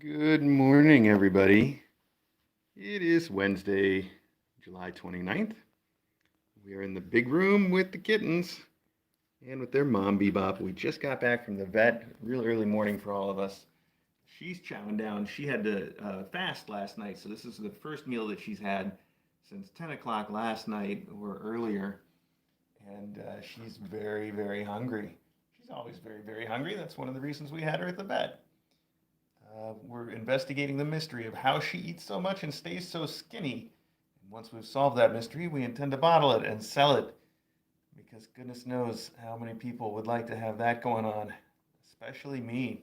Good morning, everybody. It is Wednesday, July 29th. We are in the big room with the kittens and with their mom, Bebop. We just got back from the vet, real early morning for all of us. She's chowing down. She had to fast last night, so this is the first meal that she's had since 10 o'clock last night or earlier. And she's very, very hungry. She's always very, very hungry. That's one of the reasons we had her at the vet. We're investigating the mystery of how she eats so much and stays so skinny. And once we've solved that mystery, we intend to bottle it and sell it. Because goodness knows how many people would like to have that going on, especially me.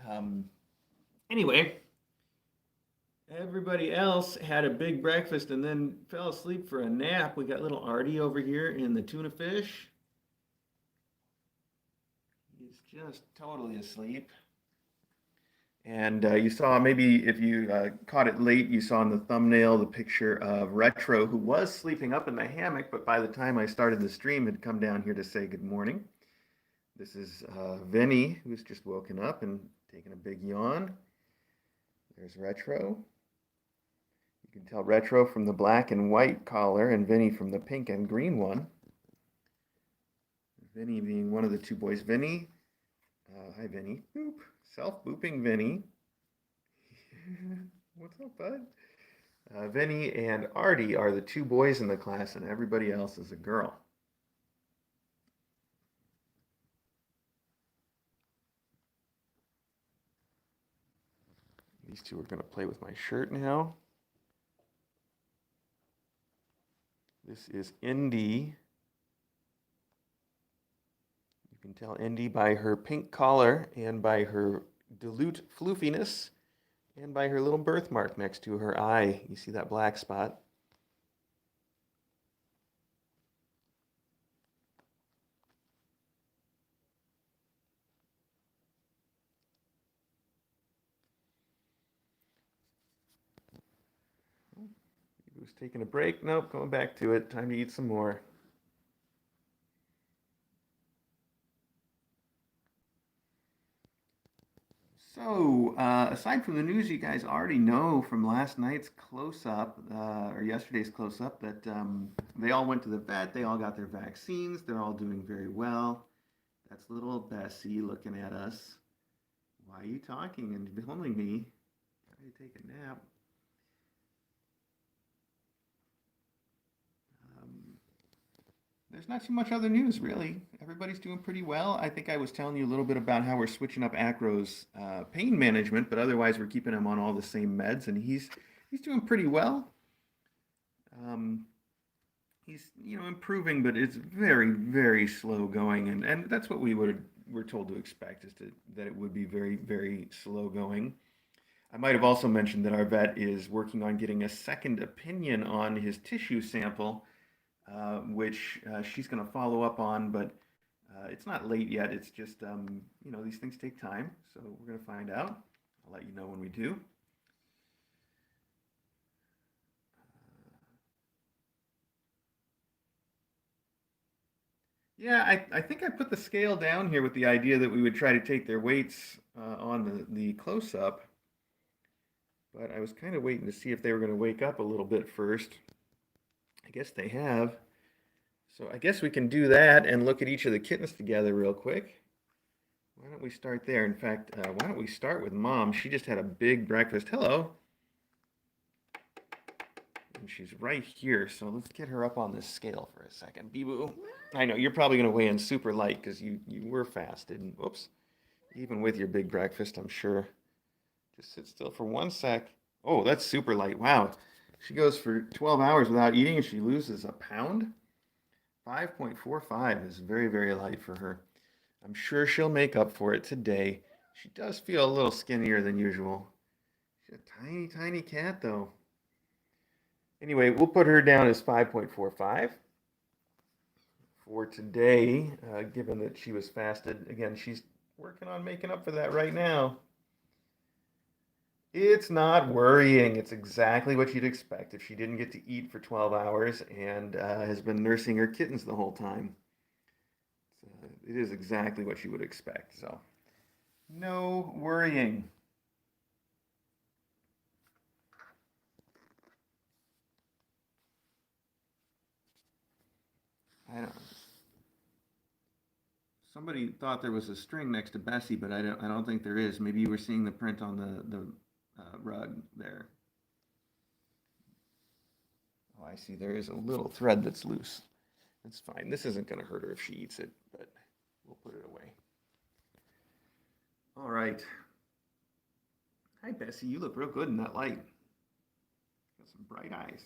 Um, anyway, everybody else had a big breakfast and then fell asleep for a nap. We got little Artie over here in the tuna fish. He's just totally asleep. And you saw, maybe if you caught it late, you saw in the thumbnail the picture of Retro, who was sleeping up in the hammock, but by the time I started the stream, had come down here to say good morning. This is Vinny, who's just woken up and taking a big yawn. There's Retro. You can tell Retro from the black and white collar and Vinny from the pink and green one. Vinny being one of the two boys. Vinny, hi Vinny, boop. Self-booping Vinny. What's up, bud? Vinny and Artie are the two boys in the class, and everybody else is a girl. These two are going to play with my shirt now. This is Indy. You can tell Indy by her pink collar and by her dilute floofiness and by her little birthmark next to her eye. You see that black spot? He was taking a break. Nope, going back to it. Time to eat some more. So, aside from the news, you guys already know from last night's close-up, or yesterday's close-up, that they all went to the vet, they all got their vaccines, they're all doing very well. That's little Bessie looking at us. Why are you talking and filming me? Trying to take a nap. There's not too much other news, really. Everybody's doing pretty well. I think I was telling you a little bit about how we're switching up Acro's pain management, but otherwise we're keeping him on all the same meds, and he's doing pretty well. He's improving, but it's very, very slow going, and that's what we're told to expect, that it would be very, very slow going. I might have also mentioned that our vet is working on getting a second opinion on his tissue sample, which she's going to follow up on, but it's not late yet. It's just, these things take time, so we're going to find out. I'll let you know when we do. Yeah, I think I put the scale down here with the idea that we would try to take their weights on the close-up, but I was kind of waiting to see if they were going to wake up a little bit first. I guess they have. So I guess we can do that and look at each of the kittens together real quick. Why don't we start there? In fact, why don't we start with Mom? She just had a big breakfast. Hello. And she's right here, so let's get her up on this scale for a second. Bee-boo. I know, you're probably going to weigh in super light because you were fasted. And, whoops. Even with your big breakfast, I'm sure. Just sit still for 1 sec. Oh, that's super light. Wow. She goes for 12 hours without eating and she loses a pound? 5.45 is very, very light for her. I'm sure she'll make up for it today. She does feel a little skinnier than usual. She's a tiny, tiny cat, though. Anyway, we'll put her down as 5.45 for today, given that she was fasted. Again, she's working on making up for that right now. It's not worrying. It's exactly what you'd expect if she didn't get to eat for 12 hours and has been nursing her kittens the whole time. It is exactly what you would expect. So, no worrying. I don't. Somebody thought there was a string next to Bessie, but I don't think there is. Maybe you were seeing the print on the rug there. Oh, I see. There is a little thread that's loose. That's fine. This isn't going to hurt her if she eats it, but we'll put it away. All right. Hi, Bessie. You look real good in that light. Got some bright eyes.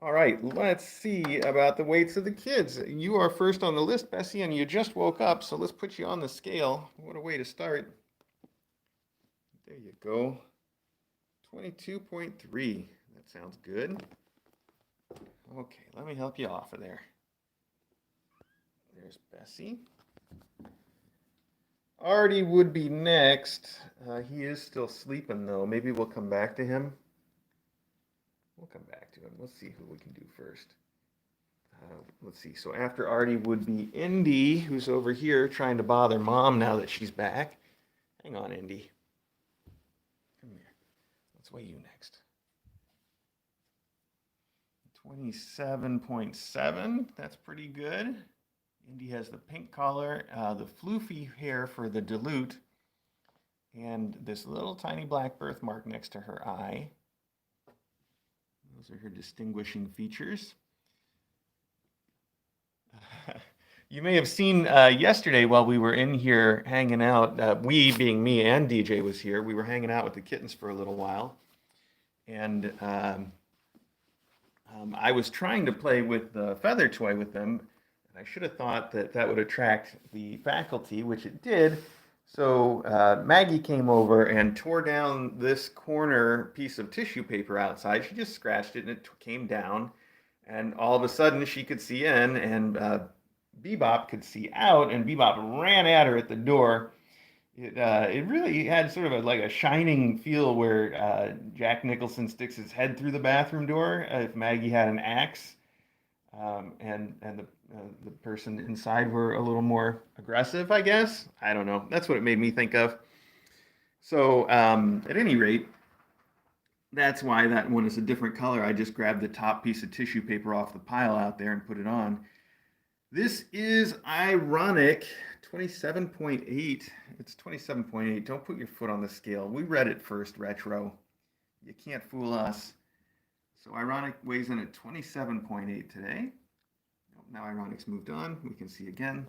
All right, let's see about the weights of the kids. You are first on the list, Bessie, and you just woke up, so let's put you on the scale. What a way to start. There you go. 22.3. That sounds good. Okay, let me help you off of there. There's Bessie. Artie would be next. He is still sleeping, though. Maybe we'll come back to him. We'll come back to him. Let's see who we can do first. Let's see. So after Artie would be Indy, who's over here trying to bother Mom now that she's back. Hang on, Indy. Come here. Let's weigh you next. 27.7. That's pretty good. Indy has the pink collar, the floofy hair for the dilute, and this little tiny black birthmark next to her eye. Those are her distinguishing features. You may have seen yesterday while we were in here hanging out, we being me and DJ was here, we were hanging out with the kittens for a little while. And I was trying to play with the feather toy with them. And I should have thought that that would attract the faculty, which it did. So Maggie came over and tore down this corner piece of tissue paper outside. She just scratched it and it came down. And all of a sudden she could see in and Bebop could see out, and Bebop ran at her at the door. It really had sort of like a Shining feel where Jack Nicholson sticks his head through the bathroom door if Maggie had an axe. And the person inside were a little more aggressive, I guess. I don't know. That's what it made me think of. So at any rate, that's why that one is a different color. I just grabbed the top piece of tissue paper off the pile out there and put it on. This is ironic. 27.8. It's 27.8. Don't put your foot on the scale. We read it first, Retro. You can't fool us. So Ironic weighs in at 27.8 today. Now Ironic's moved on. We can see again.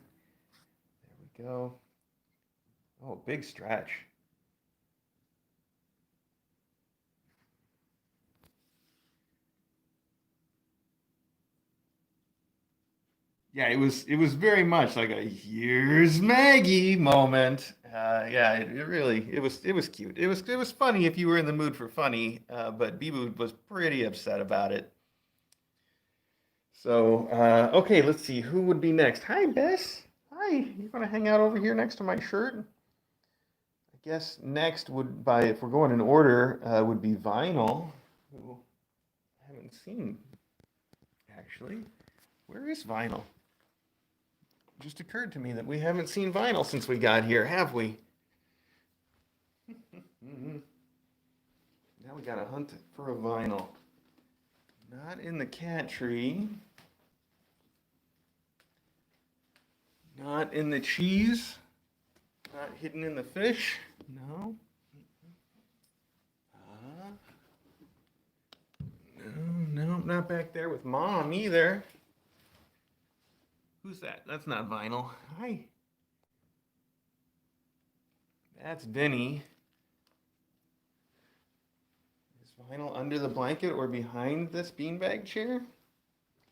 There we go. Oh, big stretch. Yeah, it was very much like a "here's Maggie" moment. Yeah, it was cute. It was funny if you were in the mood for funny, but Bibu was pretty upset about it. So okay, let's see who would be next. Hi, Bess. Hi, you gonna hang out over here next to my shirt? I guess next would by if we're going in order would be Vinyl, who I haven't seen actually. Where is Vinyl? Just occurred to me that we haven't seen Vinyl since we got here, have we? Now we gotta hunt for a Vinyl. Not in the cat tree. Not in the cheese. Not hidden in the fish. No. No, not back there with Mom either. Who's that? That's not Vinyl. Hi. That's Vinny. Is Vinyl under the blanket or behind this beanbag chair?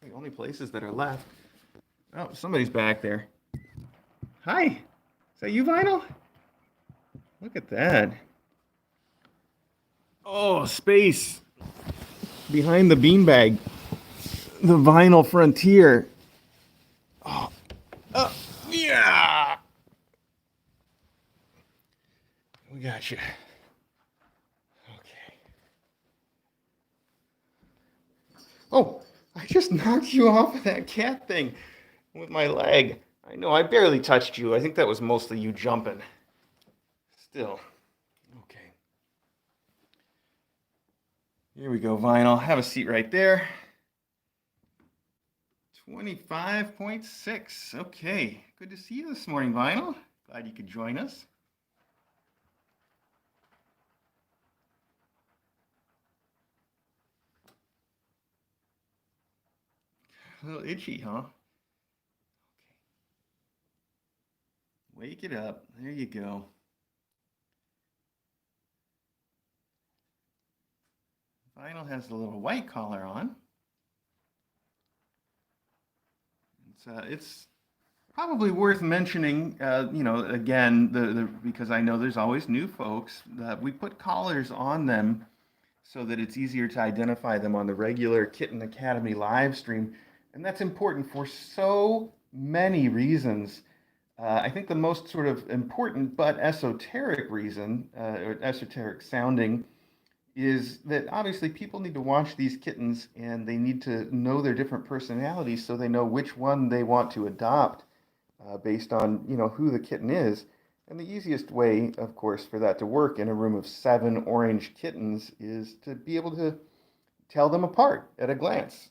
The only places that are left. Oh, somebody's back there. Hi. Is that you, Vinyl? Look at that. Oh, space. Behind the beanbag. The Vinyl frontier. Yeah. We got you. Okay. Oh, I just knocked you off of that cat thing with my leg. I know, I barely touched you. I think that was mostly you jumping. Still, Here we go, Vinyl. Have a seat right there. 25.6. Okay, good to see you this morning, Vinyl. Glad you could join us. A little itchy, huh? Okay. Wake it up. There you go. Vinyl has the little white collar on. It's probably worth mentioning, again, because I know there's always new folks, that we put collars on them so that it's easier to identify them on the regular Kitten Academy live stream. And that's important for so many reasons. I think the most sort of important but esoteric reason, or esoteric sounding, is that obviously people need to watch these kittens and they need to know their different personalities so they know which one they want to adopt based on who the kitten is. And the easiest way, of course, for that to work in a room of 7 orange kittens is to be able to tell them apart at a glance.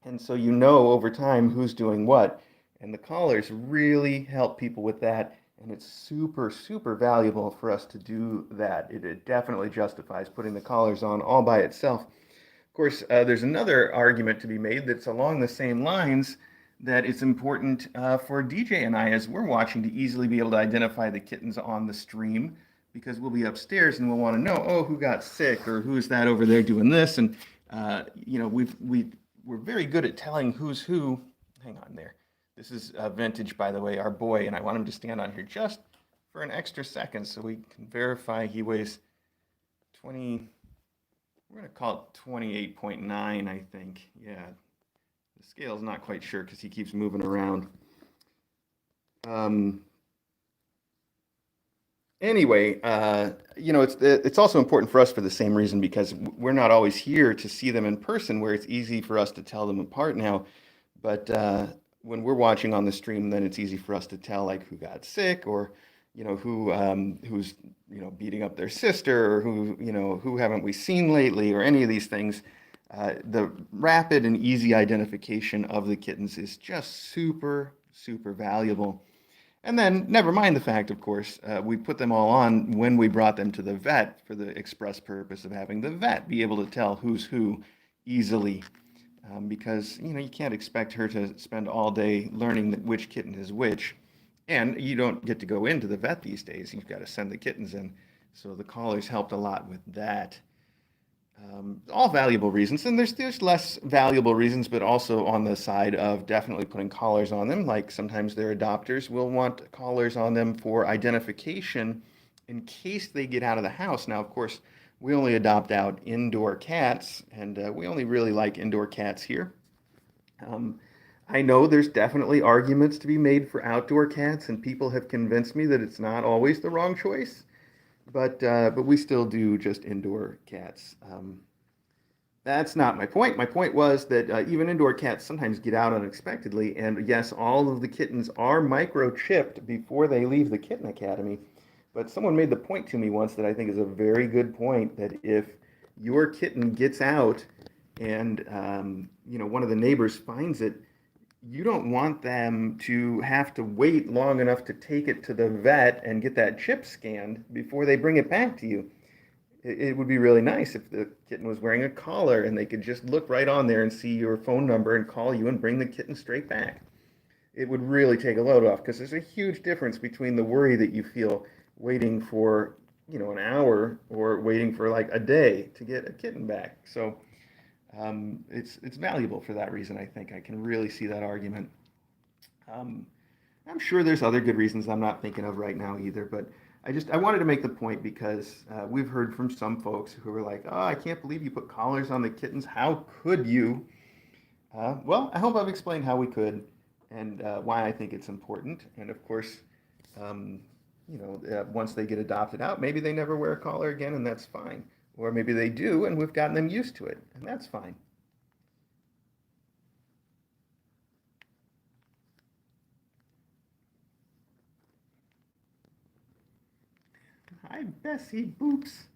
And so over time who's doing what. And the collars really help people with that. And it's super, super valuable for us to do that. It definitely justifies putting the collars on all by itself. Of course, there's another argument to be made that's along the same lines, that it's important for DJ and I, as we're watching, to easily be able to identify the kittens on the stream, because we'll be upstairs and we'll want to know, oh, who got sick, or who is that over there doing this? And we're very good at telling who's who. Hang on there. This is Vintage, by the way, our boy, and I want him to stand on here just for an extra second so we can verify he weighs 20. We're going to call it 28.9, I think. Yeah, the scale's not quite sure because he keeps moving around. Anyway, it's also important for us for the same reason, because we're not always here to see them in person, where it's easy for us to tell them apart now. But when we're watching on the stream, then it's easy for us to tell, like, who got sick, or who's beating up their sister, or who haven't we seen lately, or any of these things. The rapid and easy identification of the kittens is just super, super valuable. And then, never mind the fact, of course, we put them all on when we brought them to the vet, for the express purpose of having the vet be able to tell who's who easily. Because you can't expect her to spend all day learning which kitten is which. And you don't get to go into the vet these days. You've got to send the kittens in. So the collars helped a lot with that. All valuable reasons. And there's less valuable reasons, but also on the side of definitely putting collars on them. Like, sometimes their adopters will want collars on them for identification in case they get out of the house. Now, of course, we only adopt out indoor cats, and we only really like indoor cats here. I know there's definitely arguments to be made for outdoor cats, and people have convinced me that it's not always the wrong choice. But we still do just indoor cats. That's not my point. My point was that even indoor cats sometimes get out unexpectedly. And yes, all of the kittens are microchipped before they leave the Kitten Academy. But someone made the point to me once that I think is a very good point, that if your kitten gets out and one of the neighbors finds it, you don't want them to have to wait long enough to take it to the vet and get that chip scanned before they bring it back to you. It would be really nice if the kitten was wearing a collar and they could just look right on there and see your phone number and call you and bring the kitten straight back. It would really take a load off, because there's a huge difference between the worry that you feel waiting for an hour, or waiting for like a day to get a kitten back. So it's valuable for that reason. I think I can really see that argument. I'm sure there's other good reasons I'm not thinking of right now either, but I wanted to make the point, because we've heard from some folks who were like, "Oh, I can't believe you put collars on the kittens. How could you?" Well, I hope I've explained how we could, and why I think it's important. And of course, once they get adopted out, maybe they never wear a collar again, and that's fine. Or maybe they do, and we've gotten them used to it, and that's fine. Hi, Bessie Boops.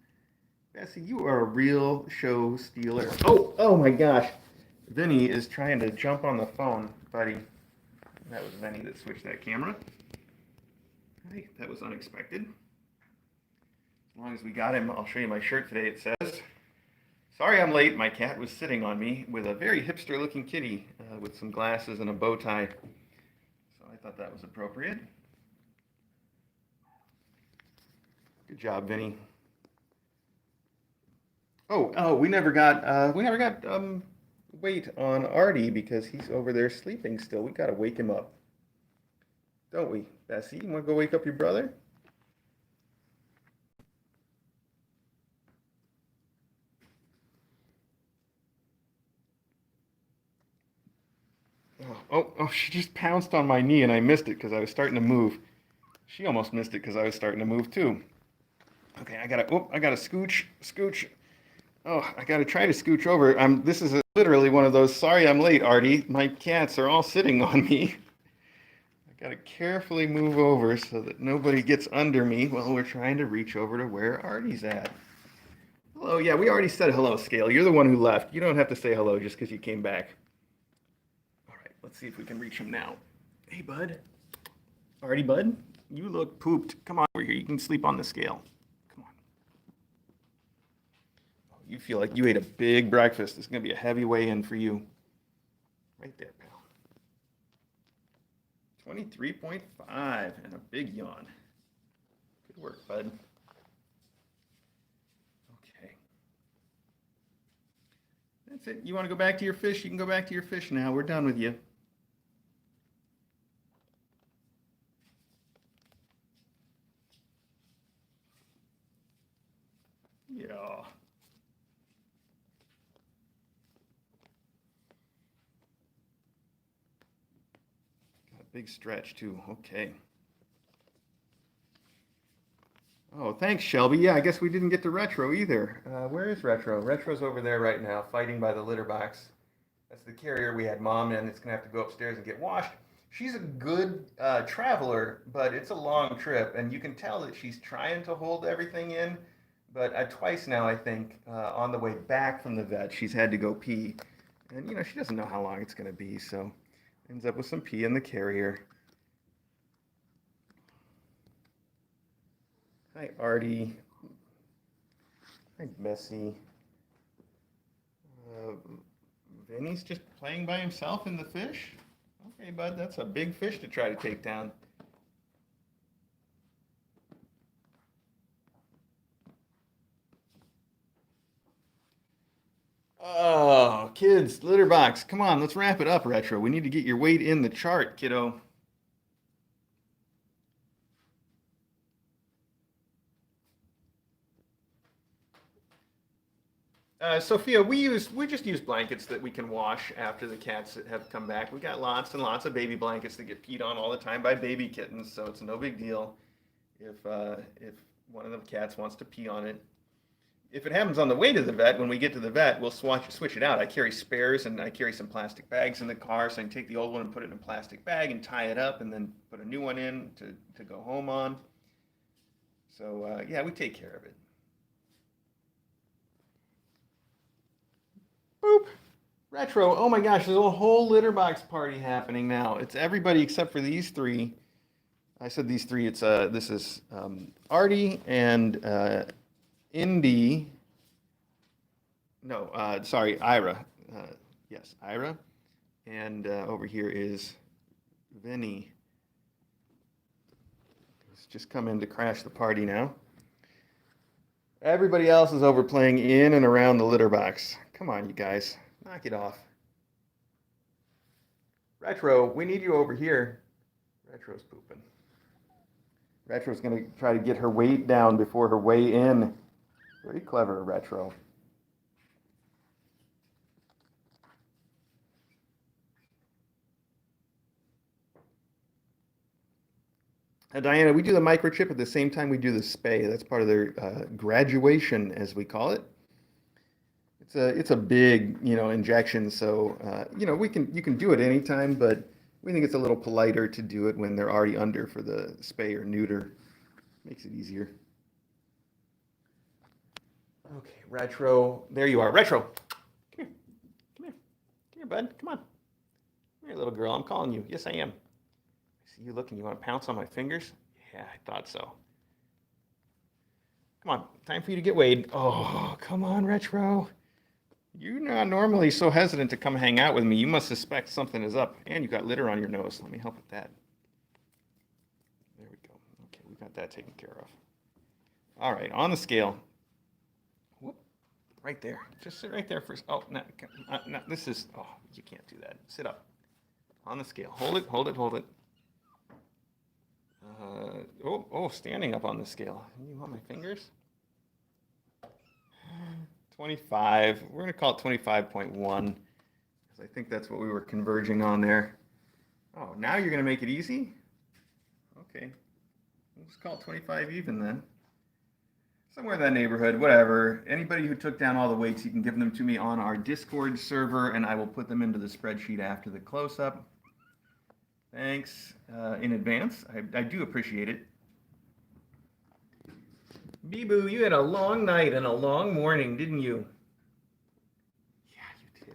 Bessie, you are a real show stealer. Oh my gosh. Vinny is trying to jump on the phone, buddy. That was Vinny that switched that camera. Hey, that was unexpected. As long as we got him, I'll show you my shirt today. It says, "Sorry I'm late. My cat was sitting on me with a very hipster looking kitty with some glasses and a bow tie." So I thought that was appropriate. Good job, Vinny. We never got weight on Artie because he's over there sleeping still. We gotta wake him up, don't we, Bessie? You wanna go wake up your brother? She just pounced on my knee and I missed it because I was starting to move. She almost missed it because I was starting to move too. Okay, I gotta scooch. Oh, I gotta try to scooch over. This is literally one of those, sorry I'm late, Artie. My cats are all sitting on me. I gotta carefully move over so that nobody gets under me while we're trying to reach over to where Artie's at. Hello, yeah, we already said hello, Scale. You're the one who left. You don't have to say hello just because you came back. All right, let's see if we can reach him now. Hey, bud. Artie, bud, you look pooped. Come on over here. You can sleep on the scale. Come on. Oh, you feel like you ate a big breakfast. It's going to be a heavy weigh-in for you. Right there, pal. 23.5 and a big yawn. Good work, bud. Okay. That's it. You want to go back to your fish? You can go back to your fish now. We're done with you. Yeah. Got a big stretch too. Okay. Oh, thanks, Shelby. Yeah, I guess we didn't get to Retro either. Where is Retro? Retro's over there right now, fighting by the litter box. That's the carrier we had Mom in. It's gonna have to go upstairs and get washed. She's a good traveler, but it's a long trip, and you can tell that she's trying to hold everything in. But twice now, I think, on the way back from the vet, she's had to go pee, and she doesn't know how long it's gonna be, so ends up with some pee in the carrier. Hi, Artie. Hi, Bessie. Vinny's just playing by himself in the fish? Okay, bud, that's a big fish to try to take down. Oh, kids, litter box. Come on, let's wrap it up, Retro. We need to get your weight in the chart, kiddo. Sophia, we just use blankets that we can wash after the cats have come back. We got lots and lots of baby blankets that get peed on all the time by baby kittens, so it's no big deal if one of the cats wants to pee on it. If it happens on the way to the vet, when we get to the vet, we'll switch it out. I carry spares and I carry some plastic bags in the car, so I can take the old one and put it in a plastic bag and tie it up, and then put a new one in to go home on. So yeah, we take care of it. Boop. Retro. Oh my gosh, there's a whole litter box party happening now. It's everybody except for these three. I said these three. It's this is Artie and Indy. No, sorry, Ira. Yes, Ira. And over here is Vinny. He's just come in to crash the party now. Everybody else is over playing in and around the litter box. Come on, you guys. Knock it off. Retro, we need you over here. Retro's pooping. Retro's going to try to get her weight down before her way in. Very clever, Retro. Diana, we do the microchip at the same time we do the spay. That's part of their graduation, as we call it. It's a big injection, so you can do it anytime, but we think it's a little politer to do it when they're already under for the spay or neuter. Makes it easier. Okay, Retro. There you are. Retro. Come here. Come here. Come here, bud. Come on. Come here, little girl. I'm calling you. Yes, I am. I see you looking. You want to pounce on my fingers? Yeah, I thought so. Come on. Time for you to get weighed. Oh, come on, Retro. You're not normally so hesitant to come hang out with me. You must suspect something is up. And you got litter on your nose. Let me help with that. There we go. Okay, we got that taken care of. All right, on the scale. Whoop, right there. Just sit right there first. Oh, no, no, this is, oh, you can't do that. Sit up. On the scale. Hold it, hold it, hold it. Oh, standing up on the scale. You want my fingers? 25. We're going to call it 25.1 because I think that's what we were converging on there. Oh, now you're going to make it easy? Okay. Let's call it 25 even then. Somewhere in that neighborhood, whatever. Anybody who took down all the weights, you can give them to me on our Discord server, and I will put them into the spreadsheet after the close-up. Thanks in advance. I do appreciate it. Bee-Boo, you had a long night and a long morning, didn't you? Yeah, you did.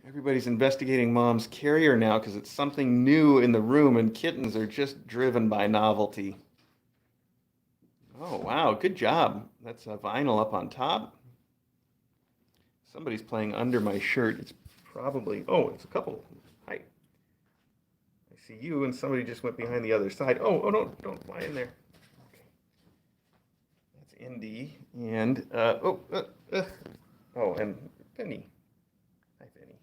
Everybody's investigating Mom's carrier now because it's something new in the room, and kittens are just driven by novelty. Oh, wow, good job. That's a vinyl up on top. Somebody's playing under my shirt. It's probably, oh, it's a couple. Hi. I see you, and somebody just went behind the other side. Oh, don't fly in there. Okay. That's Indy, and, oh, and Penny. Hi, Penny.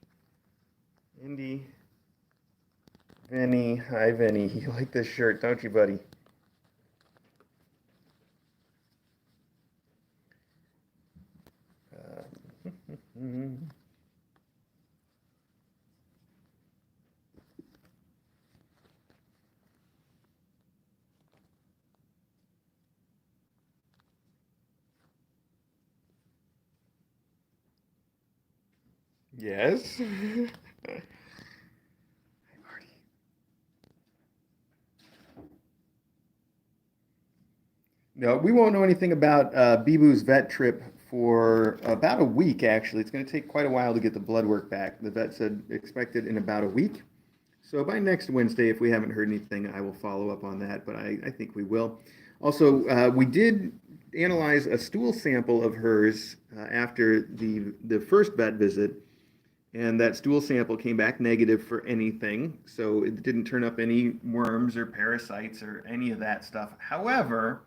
Indy, Vinny, hi, Vinny. You like this shirt, don't you, buddy? Yes. No, we won't know anything about Bee-Boo's vet trip for about a week, actually. It's going to take quite a while to get the blood work back. The vet said expected in about a week. So by next Wednesday, if we haven't heard anything, I will follow up on that, but I think we will. Also, we did analyze a stool sample of hers after the first vet visit, and that stool sample came back negative for anything. So it didn't turn up any worms or parasites or any of that stuff. However,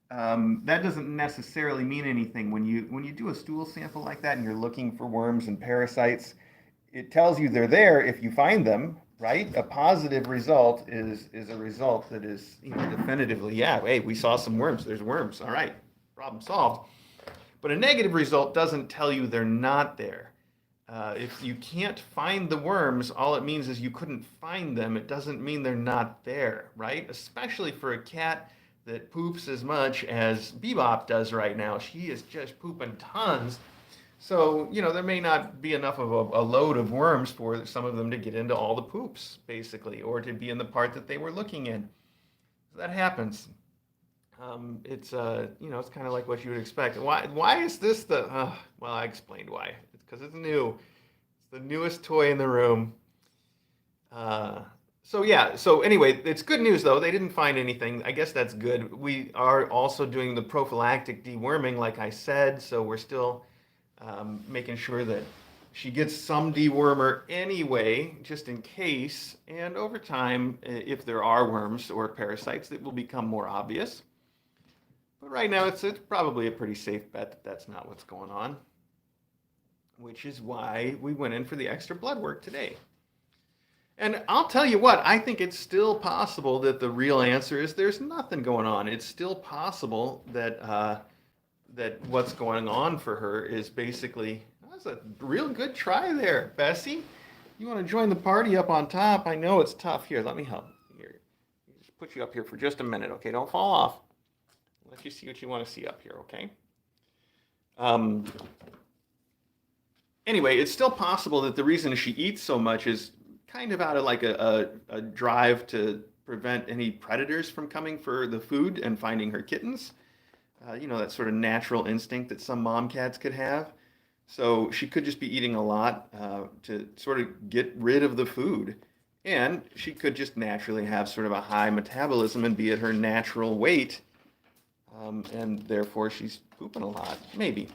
that doesn't necessarily mean anything. When you do a stool sample like that and you're looking for worms and parasites, it tells you they're there if you find them, right? A positive result is a result that is, definitively, yeah, hey, we saw some worms. There's worms. All right, problem solved. But a negative result doesn't tell you they're not there. If you can't find the worms, all it means is you couldn't find them. It doesn't mean they're not there, right? Especially for a cat that poops as much as Bebop does right now. She is just pooping tons. So, there may not be enough of a load of worms for some of them to get into all the poops, basically, or to be in the part that they were looking in. So that happens. It's it's kind of like what you would expect. Why is this well, I explained why. It's because it's new. It's the newest toy in the room. So anyway, it's good news though. They didn't find anything. I guess that's good. We are also doing the prophylactic deworming, like I said, so we're still making sure that she gets some dewormer anyway, just in case. And over time, if there are worms or parasites, it will become more obvious. But right now, it's probably a pretty safe bet that that's not what's going on, which is why we went in for the extra blood work today. And I'll tell you what, I think it's still possible that the real answer is there's nothing going on. It's still possible that that what's going on for her is basically, that's a real good try there, Bessie. You want to join the party up on top? I know it's tough. Here, let me help. Here, just put you up here for just a minute, okay? Don't fall off. Let you see what you want to see up here, okay? Anyway, it's still possible that the reason she eats so much is kind of out of like a drive to prevent any predators from coming for the food and finding her kittens. That sort of natural instinct that some mom cats could have. So she could just be eating a lot to sort of get rid of the food. And she could just naturally have sort of a high metabolism and be at her natural weight. And therefore she's pooping a lot. Maybe.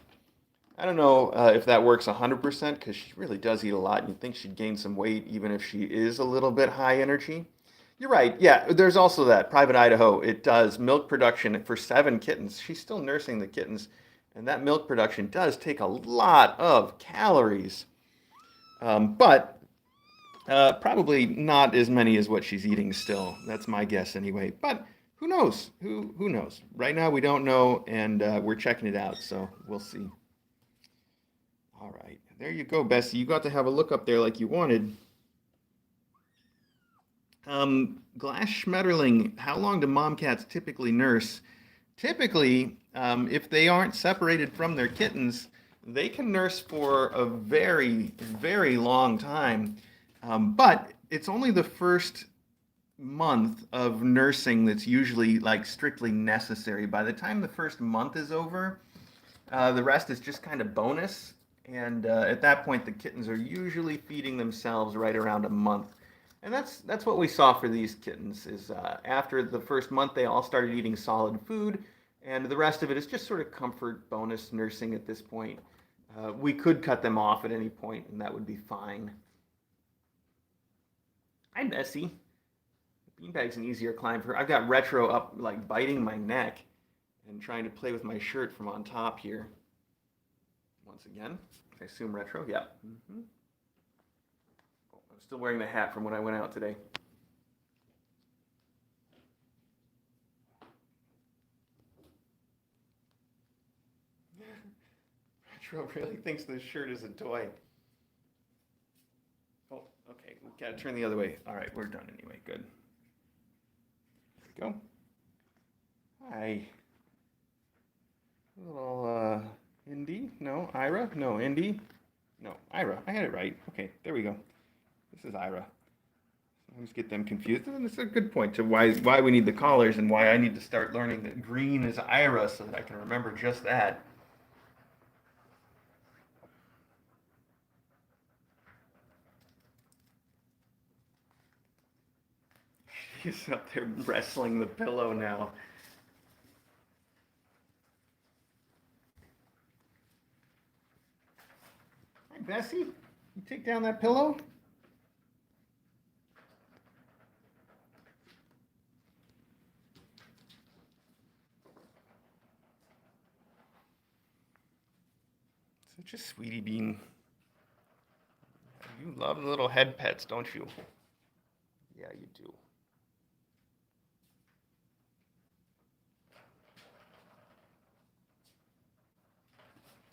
I don't know if that works 100% because she really does eat a lot. And you'd think she'd gain some weight even if she is a little bit high energy. You're right. Yeah, there's also that. Private Idaho, it does milk production for 7 kittens. She's still nursing the kittens. And that milk production does take a lot of calories. But probably not as many as what she's eating still. That's my guess anyway. But who knows? Who knows? Right now we don't know, and we're checking it out, so we'll see. All right. There you go, Bessie. You got to have a look up there like you wanted. Glass Schmetterling, how long do mom cats typically nurse? Typically, if they aren't separated from their kittens, they can nurse for a very, very long time. But it's only the first month of nursing that's usually like strictly necessary. By the time the first month is over, the rest is just kind of bonus. And at that point, the kittens are usually feeding themselves right around a month. And that's what we saw for these kittens is after the first month, they all started eating solid food. And the rest of it is just sort of comfort bonus nursing at this point. We could cut them off at any point, and that would be fine. Hi, Bessie. Beanbag's an easier climb for her. I've got Retro up, like, biting my neck and trying to play with my shirt from on top here. Once again, I assume Retro. Yep. Mm-hmm. Oh, I'm still wearing the hat from when I went out today. Retro really thinks this shirt is a toy. Oh, okay. We gotta turn the other way. All right, we're done anyway. Good. There we go. Hi. Little Indy? No, Ira? No, Indy? No, Ira. I had it right. Okay, there we go. This is Ira. I always get them confused. And it's a good point to why we need the collars and why I need to start learning that green is Ira so that I can remember just that. He's up there wrestling the pillow now. Hi, Bessie. You take down that pillow? Such a sweetie bean. You love the little head pets, don't you? Yeah, you do.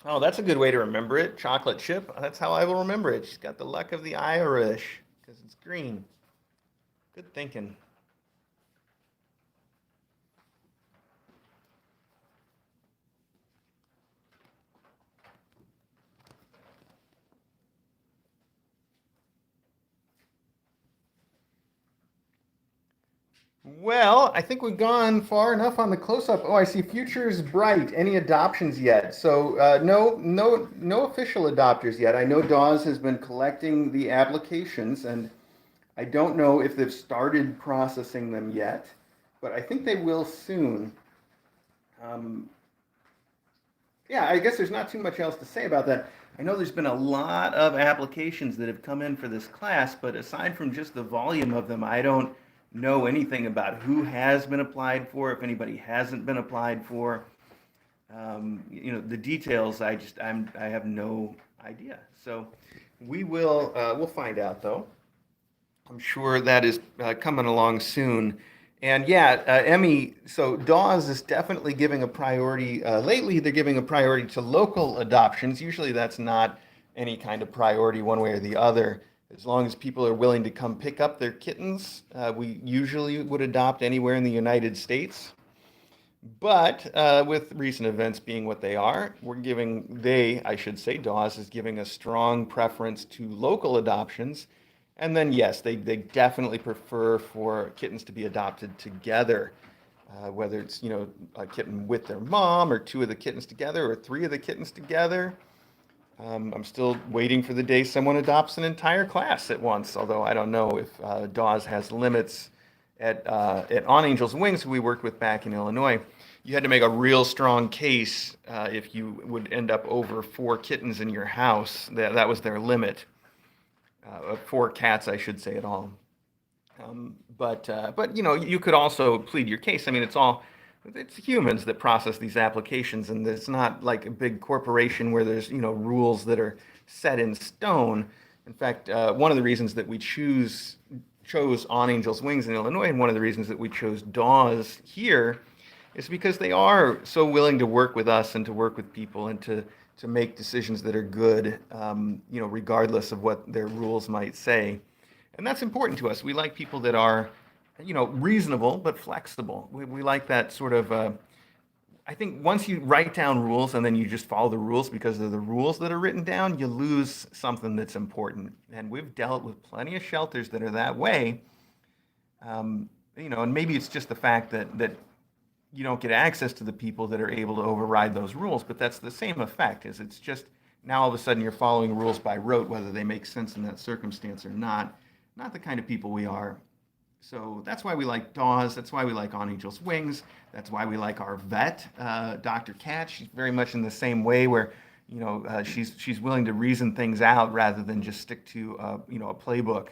Oh, that's a good way to remember it. Chocolate chip. That's how I will remember it. She's got the luck of the Irish because it's green. Good thinking. Well, I think we've gone far enough on the close-up. Oh, I see futures bright. Any adoptions yet? So no official adopters yet. I know Dawes has been collecting the applications, and I don't know if they've started processing them yet, but I think they will soon. Um, yeah, I guess there's not too much else to say about that. I know there's been a lot of applications that have come in for this class, but aside from just the volume of them, I don't know anything about who has been applied for, if anybody hasn't been applied for. The details, I have no idea. So we'll find out though. I'm sure that is coming along soon. And yeah, Emmy, so Dawes is definitely giving a priority. Lately, they're giving a priority to local adoptions. Usually, that's not any kind of priority one way or the other. As long as people are willing to come pick up their kittens, we usually would adopt anywhere in the United States. But with recent events being what they are, I should say, Dawes is giving a strong preference to local adoptions. And then, yes, they definitely prefer for kittens to be adopted together, whether it's, a kitten with their mom or two of the kittens together or three of the kittens together. I'm still waiting for the day someone adopts an entire class at once, although I don't know if Dawes has limits. At On Angel's Wings, who we worked with back in Illinois, you had to make a real strong case if you would end up over four kittens in your house. That was their limit. Four cats, I should say, at all. But you could also plead your case. I mean, it's humans that process these applications, and it's not like a big corporation where there's rules that are set in stone. In fact, one of the reasons that we chose On Angel's Wings in Illinois, and one of the reasons that we chose Dawes here, is because they are so willing to work with us and to work with people and to make decisions that are good, regardless of what their rules might say. And that's important to us. We like people that are, reasonable but flexible. We like that sort of. I think once you write down rules and then you just follow the rules because of the rules that are written down, you lose something that's important. And we've dealt with plenty of shelters that are that way. And maybe it's just the fact that you don't get access to the people that are able to override those rules, but that's the same effect. Is it's just now all of a sudden you're following rules by rote, whether they make sense in that circumstance or not. Not the kind of people we are. So that's why we like Dawes. That's why we like On Angel's Wings. That's why we like our vet, Dr. Cat. She's very much in the same way where, she's willing to reason things out rather than just stick to, a playbook,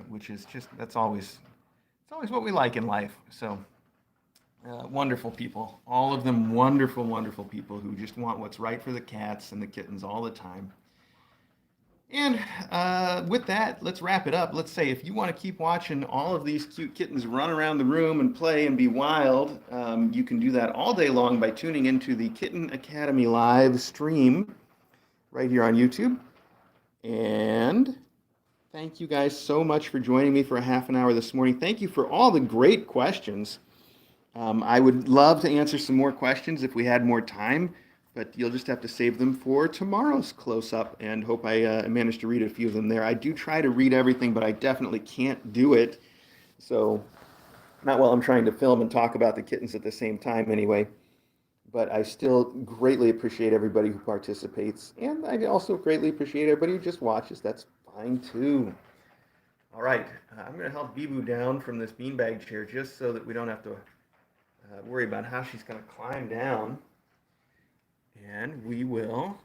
which is just it's always what we like in life. So wonderful people, all of them wonderful, wonderful people who just want what's right for the cats and the kittens all the time. And with that, let's wrap it up. Let's say if you want to keep watching all of these cute kittens run around the room and play and be wild, you can do that all day long by tuning into the Kitten Academy live stream right here on YouTube. And thank you guys so much for joining me for a half an hour this morning. Thank you for all the great questions. I would love to answer some more questions if we had more time, but you'll just have to save them for tomorrow's close-up, and hope I managed to read a few of them there. I do try to read everything, but I definitely can't do it. So, not while I'm trying to film and talk about the kittens at the same time anyway. But I still greatly appreciate everybody who participates, and I also greatly appreciate everybody who just watches. That's fine too. All right, I'm going to help Bibu down from this beanbag chair just so that we don't have to worry about how she's going to climb down. And we'll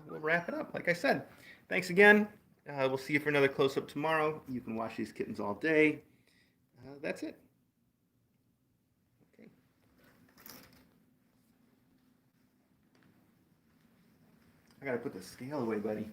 wrap it up. Like I said, thanks again. We'll see you for another close-up tomorrow. You can watch these kittens all day. That's it. Okay. I gotta put the scale away, buddy.